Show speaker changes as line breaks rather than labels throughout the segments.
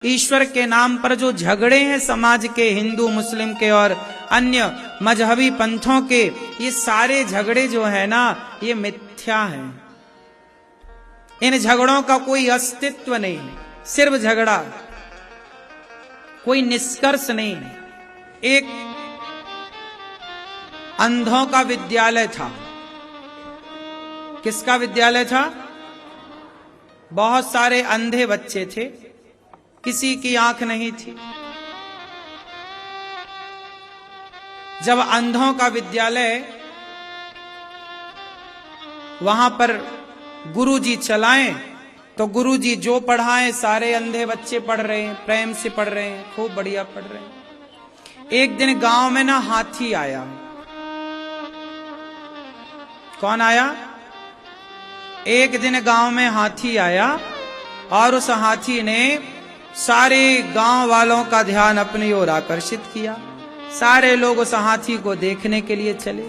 ईश्वर के नाम पर जो झगड़े हैं समाज के, हिंदू मुस्लिम के और अन्य मजहबी पंथों के, ये सारे झगड़े जो है ना, ये मिथ्या हैं। इन झगड़ों का कोई अस्तित्व नहीं, सिर्फ झगड़ा, कोई निष्कर्ष नहीं। एक अंधों का विद्यालय था। किसका विद्यालय था? बहुत सारे अंधे बच्चे थे, किसी की आंख नहीं थी। जब अंधों का विद्यालय, वहां पर गुरुजी चलाएं, तो गुरुजी जो पढ़ाएं सारे अंधे बच्चे पढ़ रहे हैं, प्रेम से पढ़ रहे हैं, खूब बढ़िया पढ़ रहे हैं। एक दिन गांव में ना हाथी आया। कौन आया? एक दिन गांव में हाथी आया और उस हाथी ने सारे गांव वालों का ध्यान अपनी ओर आकर्षित किया। सारे लोग उस हाथी को देखने के लिए चले।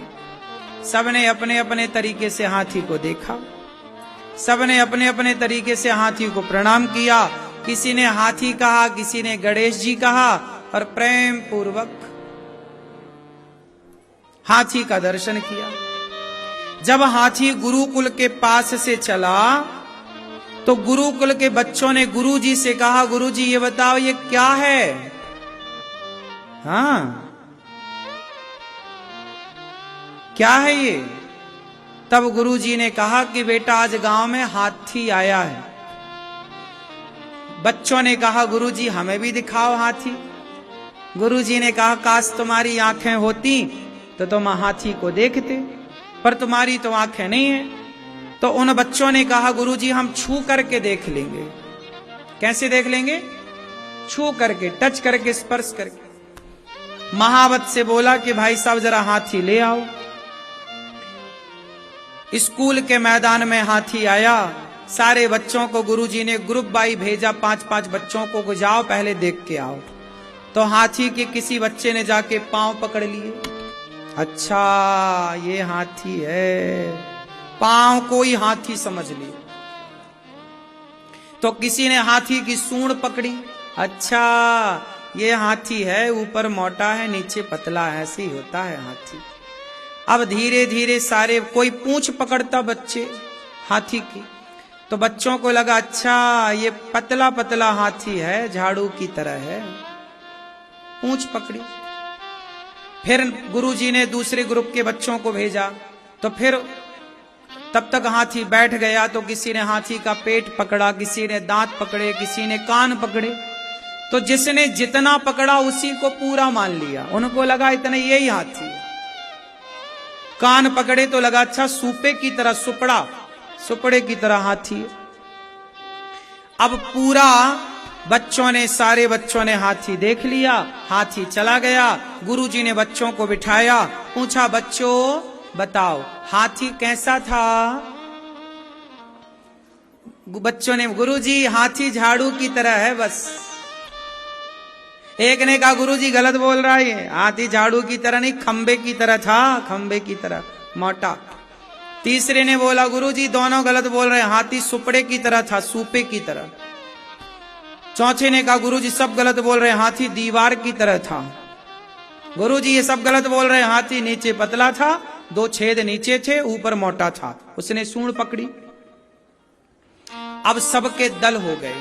सबने अपने अपने तरीके से हाथी को देखा, सबने अपने अपने तरीके से हाथी को प्रणाम किया। किसी ने हाथी कहा, किसी ने गणेश जी कहा और प्रेम पूर्वक हाथी का दर्शन किया। जब हाथी गुरुकुल के पास से चला तो गुरुकुल के बच्चों ने गुरुजी से कहा, गुरुजी ये बताओ ये क्या है? हाँ, क्या है ये? तब गुरुजी ने कहा कि बेटा आज गांव में हाथी आया है। बच्चों ने कहा गुरुजी हमें भी दिखाओ हाथी। गुरुजी ने कहा काश तुम्हारी आंखें होती तो तुम हाथी को देखते, पर तुम्हारी तो आंखें नहीं है। तो उन बच्चों ने कहा गुरुजी हम छू करके देख लेंगे। कैसे देख लेंगे? छू करके, टच करके, स्पर्श करके। महावत से बोला कि भाई साहब जरा हाथी ले आओ। स्कूल के मैदान में हाथी आया। सारे बच्चों को गुरुजी ने ग्रुप बाई भेजा, 5-5 बच्चों को जाओ पहले देख के आओ। तो हाथी के किसी बच्चे ने जाके पांव पकड़ लिए। अच्छा ये हाथी है, पांव को ही हाथी समझ लिया। तो किसी ने हाथी की सूंड पकड़ी। अच्छा ये हाथी है, ऊपर मोटा है नीचे पतला है, ऐसे ही होता है हाथी। अब धीरे धीरे सारे, कोई पूंछ पकड़ता बच्चे हाथी की, तो बच्चों को लगा अच्छा ये पतला पतला हाथी है, झाड़ू की तरह है, पूंछ पकड़ी। फिर गुरुजी ने दूसरे ग्रुप के बच्चों को भेजा। तो फिर तब तक हाथी बैठ गया। तो किसी ने हाथी का पेट पकड़ा, किसी ने दांत पकड़े, किसी ने कान पकड़े। तो जिसने जितना पकड़ा उसी को पूरा मान लिया। उनको लगा इतना यही हाथी है। कान पकड़े तो लगा अच्छा सूपे की तरह, सुपड़े की तरह हाथी है। अब पूरा बच्चों ने, सारे बच्चों ने हाथी देख लिया। हाथी चला गया। गुरुजी ने बच्चों को बिठाया, पूछा बच्चों बताओ हाथी कैसा था? बच्चों ने, गुरुजी हाथी झाड़ू की तरह है बस। एक ने कहा गुरुजी गलत बोल रहा है, हाथी झाड़ू की तरह नहीं, खंबे की तरह था, खंबे की तरह मोटा। तीसरे ने बोला गुरुजी दोनों गलत बोल रहे हैं, हाथी सुपड़े की तरह था, सूपे की तरह। चौथे ने कहा गुरुजी सब गलत बोल रहे हैं, हाथी दीवार की तरह था। गुरुजी ये सब गलत बोल रहे हैं, हाथी नीचे पतला था, 2 छेद नीचे थे, ऊपर मोटा था। उसने सूंड पकड़ी। अब सबके दल हो गए।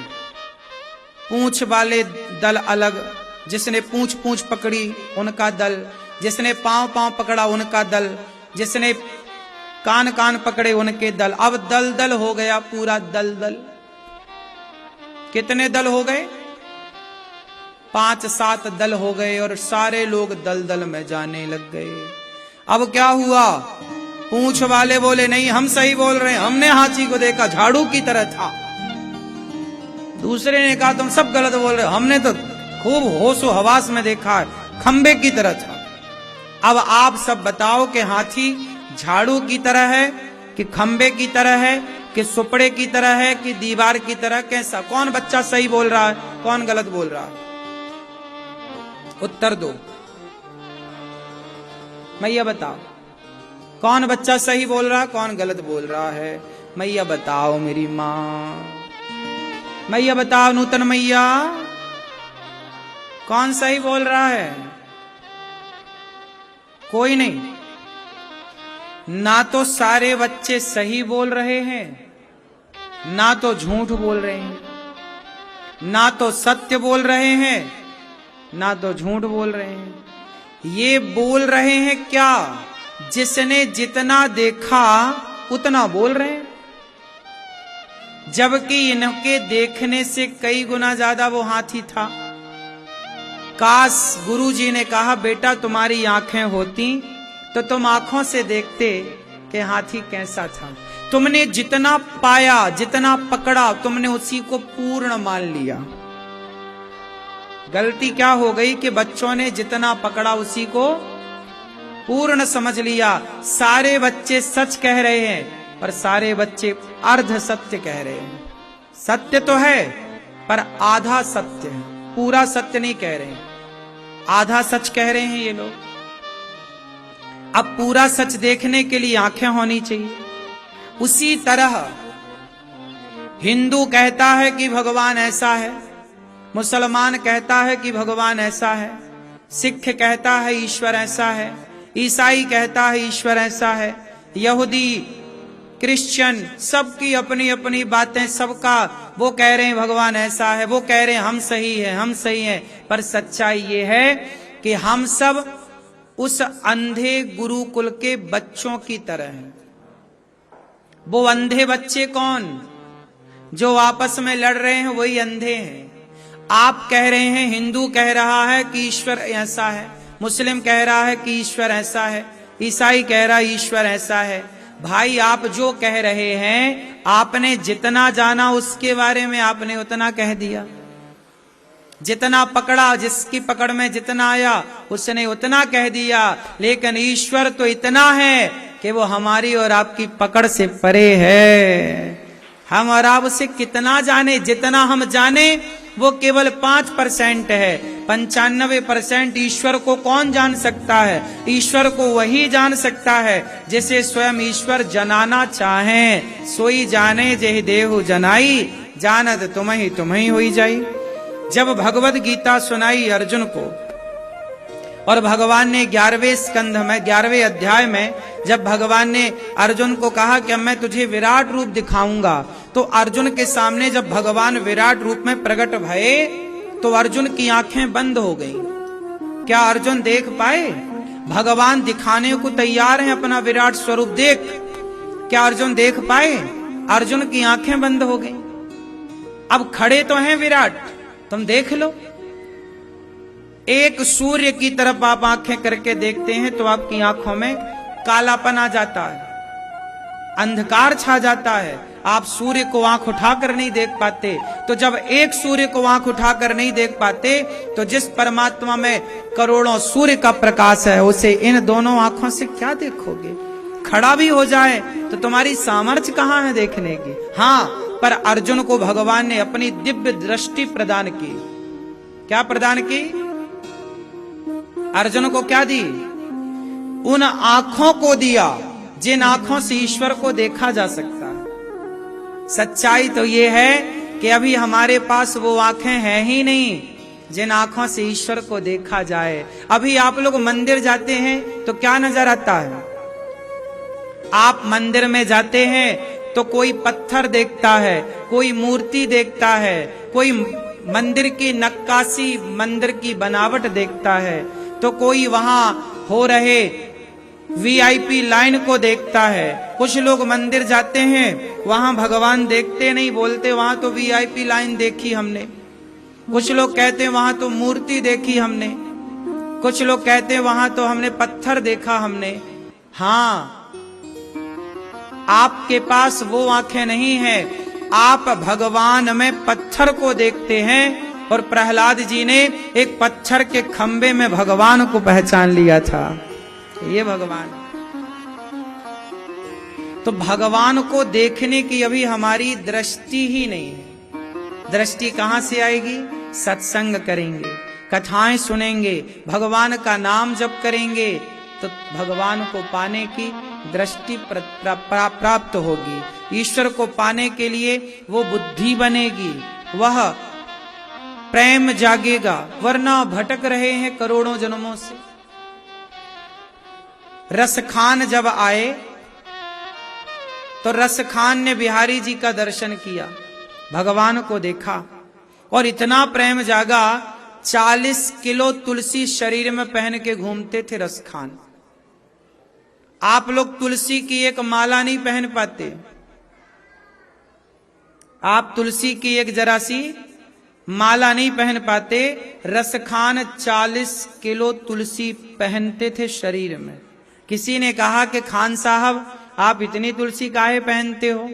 पूंछ वाले दल अलग, जिसने पूंछ पकड़ी उनका दल, जिसने पांव पकड़ा उनका दल, जिसने कान पकड़े उनके दल। अब दल हो गया पूरा दल। कितने दल हो गए? 5-7 दल हो गए और सारे लोग दल में जाने लग गए। अब क्या हुआ? पूंछ वाले बोले नहीं हम सही बोल रहे हैं, हमने हाथी को देखा झाड़ू की तरह था। दूसरे ने कहा तुम सब गलत बोल रहे हो, हमने तो खूब होशो हवास में देखा है, खंबे की तरह था। अब आप सब बताओ कि हाथी झाड़ू की तरह है कि खंबे की तरह है कि सुपड़े की तरह है कि दीवार की तरह? कैसा? कौन बच्चा सही बोल रहा है, कौन गलत बोल रहा है? उत्तर दो। मैया बताओ कौन बच्चा सही बोल रहा है, कौन गलत बोल रहा है? मैया बताओ मेरी माँ, मैया बताओ नूतन मैया। कौन सही बोल रहा है? कोई नहीं। ना तो सारे बच्चे सही बोल रहे हैं, ना तो झूठ बोल रहे हैं, ना तो सत्य बोल रहे हैं, ना तो झूठ बोल रहे हैं। ये बोल रहे हैं क्या? जिसने जितना देखा उतना बोल रहे हैं, जबकि इनके देखने से कई गुना ज्यादा वो हाथी था। काश गुरुजी ने कहा बेटा तुम्हारी आंखें होती तो तुम आंखों से देखते कि हाथी कैसा था। तुमने जितना पाया, जितना पकड़ा, तुमने उसी को पूर्ण मान लिया। गलती क्या हो गई कि बच्चों ने जितना पकड़ा उसी को पूर्ण समझ लिया। सारे बच्चे सच कह रहे हैं पर सारे बच्चे अर्ध सत्य कह रहे हैं। सत्य तो है पर आधा सत्य है, पूरा सत्य नहीं कह रहे हैं, आधा सच कह रहे हैं ये लोग। अब पूरा सच देखने के लिए आंखें होनी चाहिए। उसी तरह हिंदू कहता है कि भगवान ऐसा है, मुसलमान कहता है कि भगवान ऐसा है, सिख कहता है ईश्वर ऐसा है, ईसाई कहता है ईश्वर ऐसा है, यहूदी क्रिश्चियन सबकी अपनी अपनी बातें, सबका वो कह रहे हैं भगवान ऐसा है, वो कह रहे हैं हम सही है, हम सही है। पर सच्चाई ये है कि हम सब उस अंधे गुरुकुल के बच्चों की तरह हैं। वो अंधे बच्चे कौन? जो आपस में लड़ रहे हैं वही अंधे हैं। आप कह रहे हैं, हिंदू कह रहा है कि ईश्वर ऐसा है, मुस्लिम कह रहा है कि ईश्वर ऐसा है, ईसाई कह रहा है ईश्वर ऐसा है। भाई आप जो कह रहे हैं, आपने जितना जाना उसके बारे में आपने उतना कह दिया, जितना पकड़ा, जिसकी पकड़ में जितना आया उसने उतना कह दिया। लेकिन ईश्वर तो इतना है कि वो हमारी और आपकी पकड़ से परे है। हम और आप उसे कितना जाने, जितना हम जाने वो केवल 5% है। 95% ईश्वर को कौन जान सकता है? ईश्वर को वही जान सकता है जिसे स्वयं ईश्वर जनाना चाहे। सोई जाने जेहि देहु जनाई, जानत तुम्हें हुई जाई। जब भगवद गीता सुनाई अर्जुन को और भगवान ने 11वें स्कंध में 11वें अध्याय में जब भगवान ने अर्जुन को कहा कि अब मैं तुझे विराट रूप दिखाऊंगा, तो अर्जुन के सामने जब भगवान विराट रूप में प्रकट भये तो अर्जुन की आंखें बंद हो गईं। क्या अर्जुन देख पाए? भगवान दिखाने को तैयार हैं अपना विराट स्वरूप, देख। क्या अर्जुन देख पाए? अर्जुन की आंखें बंद हो गईं। अब खड़े तो हैं विराट, तुम देख लो। एक सूर्य की तरफ आप आंखें करके देखते हैं तो आपकी आंखों में कालापन आ जाता है, अंधकार छा जाता है, आप सूर्य को आंख उठाकर नहीं देख पाते। तो जब एक सूर्य को आंख उठाकर नहीं देख पाते तो जिस परमात्मा में करोड़ों सूर्य का प्रकाश है उसे इन दोनों आंखों से क्या देखोगे? खड़ा भी हो जाए तो तुम्हारी सामर्थ्य कहां है देखने की? हाँ, पर अर्जुन को भगवान ने अपनी दिव्य दृष्टि प्रदान की। क्या प्रदान की? अर्जुन को क्या दी? उन आंखों को दिया जिन आंखों से ईश्वर को देखा जा सकता है। सच्चाई तो ये है कि अभी हमारे पास वो आंखें हैं ही नहीं जिन आंखों से ईश्वर को देखा जाए। अभी आप लोग मंदिर जाते हैं तो क्या नजर आता है? आप मंदिर में जाते हैं तो कोई पत्थर देखता है, कोई मूर्ति देखता है, कोई मंदिर की नक्काशी, मंदिर की बनावट देखता है, तो कोई वहां हो रहे वीआईपी लाइन को देखता है। कुछ लोग मंदिर जाते हैं वहां भगवान देखते नहीं, बोलते वहां तो वीआईपी लाइन देखी हमने। कुछ लोग कहते हैं वहां तो मूर्ति देखी हमने, कुछ लोग कहते हैं वहां तो हमने पत्थर देखा हमने। हाँ, आपके पास वो आंखें नहीं है, आप भगवान में पत्थर को देखते हैं। और प्रहलाद जी ने एक पत्थर के खंबे में भगवान को पहचान लिया था, ये भगवान। तो भगवान को देखने की अभी हमारी दृष्टि ही नहीं है। दृष्टि कहां से आएगी? सत्संग करेंगे, कथाएं सुनेंगे, भगवान का नाम जप करेंगे तो भगवान को पाने की दृष्टि प्राप्त होगी। ईश्वर को पाने के लिए वो बुद्धि बनेगी, वह प्रेम जागेगा, वरना भटक रहे हैं करोड़ों जन्मों से। रसखान जब आए तो रसखान ने बिहारी जी का दर्शन किया, भगवान को देखा और इतना प्रेम जागा, 40 किलो तुलसी शरीर में पहन के घूमते थे रसखान। आप लोग तुलसी की एक माला नहीं पहन पाते, आप तुलसी की एक जरा सी माला नहीं पहन पाते। रसखान 40 किलो तुलसी पहनते थे शरीर में। किसी ने कहा कि खान साहब आप इतनी तुलसी काहे पहनते हो?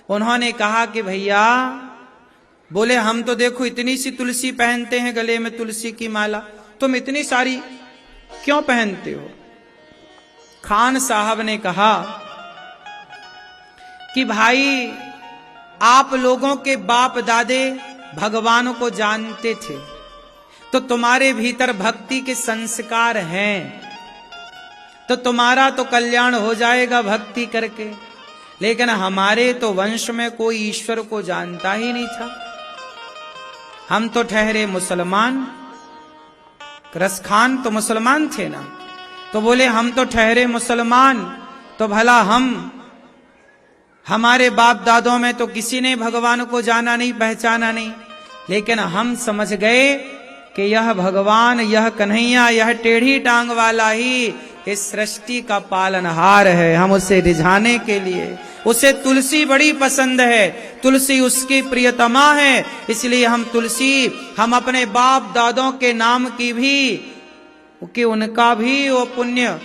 उन्होंने कहा कि भैया, बोले हम तो देखो इतनी सी तुलसी पहनते हैं, गले में तुलसी की माला, तुम इतनी सारी क्यों पहनते हो? खान साहब ने कहा कि भाई आप लोगों के बाप दादे भगवान को जानते थे, तो तुम्हारे भीतर भक्ति के संस्कार हैं, तो तुम्हारा तो कल्याण हो जाएगा भक्ति करके। लेकिन हमारे तो वंश में कोई ईश्वर को जानता ही नहीं था, हम तो ठहरे मुसलमान। रसखान तो मुसलमान थे ना, तो बोले हम तो ठहरे मुसलमान, तो भला हमारे बाप दादों में तो किसी ने भगवान को जाना नहीं, पहचाना नहीं, लेकिन हम समझ गए कि यह भगवान, यह कन्हैया, यह टेढ़ी टांग वाला ही इस सृष्टि का पालनहार है। हम उसे रिझाने के लिए, उसे तुलसी बड़ी पसंद है, तुलसी उसकी प्रियतमा है, इसलिए हम तुलसी, हम अपने बाप दादों के नाम की भी, कि उनका भी वो पुण्य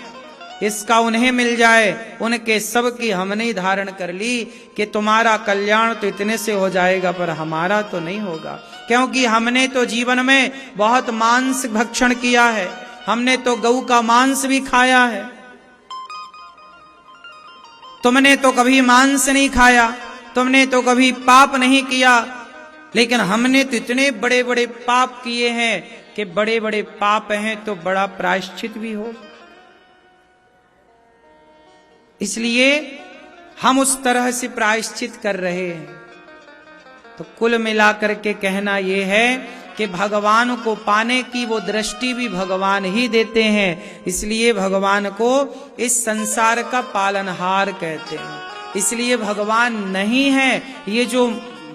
इसका उन्हें मिल जाए, उनके सब की हमने धारण कर ली कि तुम्हारा कल्याण तो इतने से हो जाएगा, पर हमारा तो नहीं होगा, क्योंकि हमने तो जीवन में बहुत मांस भक्षण किया है, हमने तो गऊ का मांस भी खाया है। तुमने तो कभी मांस नहीं खाया, तुमने तो कभी पाप नहीं किया, लेकिन हमने तो इतने बड़े बड़े पाप किए हैं कि बड़े बड़े पाप हैं तो बड़ा प्रायश्चित भी हो। इसलिए हम उस तरह से प्रायश्चित कर रहे हैं। तो कुल मिलाकर के कहना यह है कि भगवान को पाने की वो दृष्टि भी भगवान ही देते हैं, इसलिए भगवान को इस संसार का पालनहार कहते हैं। इसलिए भगवान नहीं है, ये जो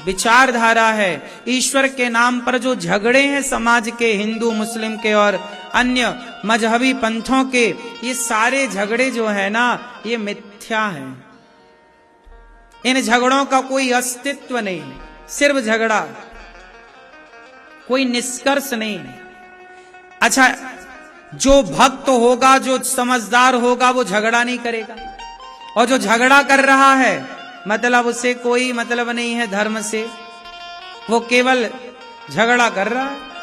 विचारधारा है, ईश्वर के नाम पर जो झगड़े हैं समाज के, हिंदू मुस्लिम के और अन्य मजहबी पंथों के, ये सारे झगड़े जो है ना, ये मिथ्या हैं। इन झगड़ों का कोई अस्तित्व नहीं है, सिर्फ झगड़ा, कोई निष्कर्ष नहीं है। अच्छा, जो भक्त होगा, जो समझदार होगा, वो झगड़ा नहीं करेगा, और जो झगड़ा कर रहा है मतलब उसे कोई मतलब नहीं है धर्म से, वो केवल झगड़ा कर रहा है।